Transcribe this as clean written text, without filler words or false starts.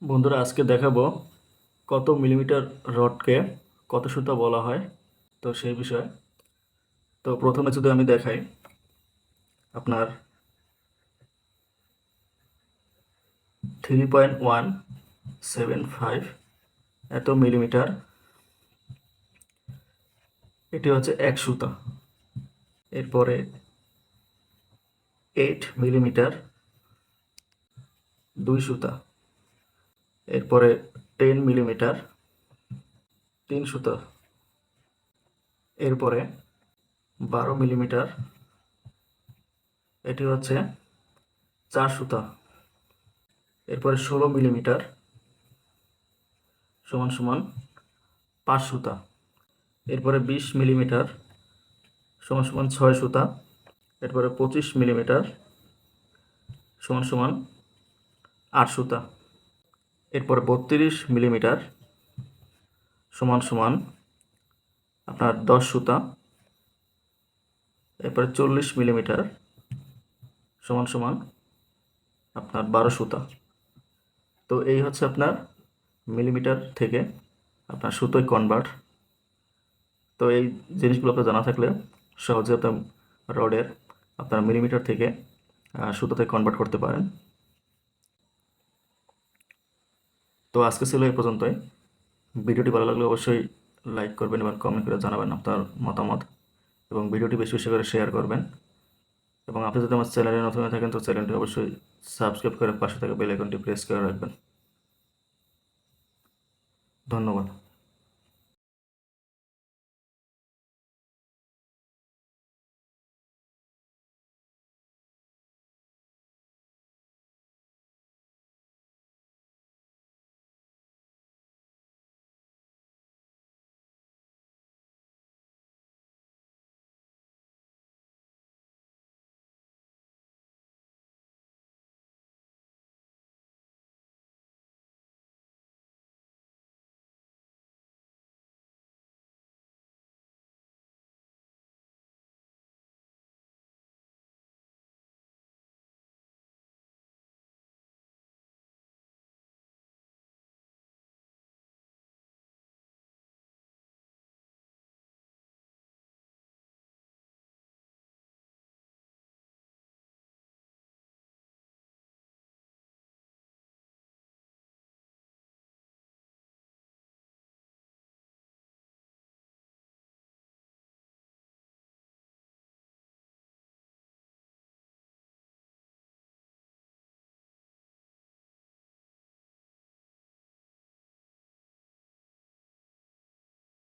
বন্ধুরা আজকে দেখাবো কত মিলিমিটার রডকে কত সুতা বলা হয়। তো সেই বিষয়ে তো প্রথমে যদি আমি দেখাই, আপনার 3.175 এত মিলিমিটার, এটি হচ্ছে এক সুতা। এরপরে 8 মিলিমিটার দুই সুতা। এরপরে 10 মিলিমিটার তিন সুতা। এরপরে 12 মিলিমিটার, এটি হচ্ছে চার সুতা। এরপরে 16 মিলিমিটার সমান সমান পাঁচ সুতা। এরপরে 20 মিলিমিটার সমান সমান ছয় সুতা। এরপরে 25 মিলিমিটার সমান সমান আট সুতা। এরপরে 32 মিলিমিটার সমান সমান আপনার 10 সুতা। এরপরে 40 মিলিমিটার সমান সমান আপনার 12 সুতা। তো এই হচ্ছে আপনার মিলিমিটার থেকে আপনার সুতোয় কনভার্ট। তো এই জিনিসগুলো আপনার জানা থাকলে সহজে আপনার রডের আপনার মিলিমিটার থেকে সুতোতে কনভার্ট করতে পারেন। তো আজকে ছিল এই পর্যন্তই। ভিডিওটি ভালো লাগলে অবশ্যই লাইক করবেন এবং কমেন্ট করে জানাবেন আপনার মতামত, এবং ভিডিওটি বেশি বেশি করে শেয়ার করবেন। এবং আপনি যদি আমার চ্যানেলে নতুন হয়ে থাকেন তো চ্যানেলটি অবশ্যই সাবস্ক্রাইব করে পাশে থাকা বেল আইকনটি প্রেস করে রাখবেন। ধন্যবাদ।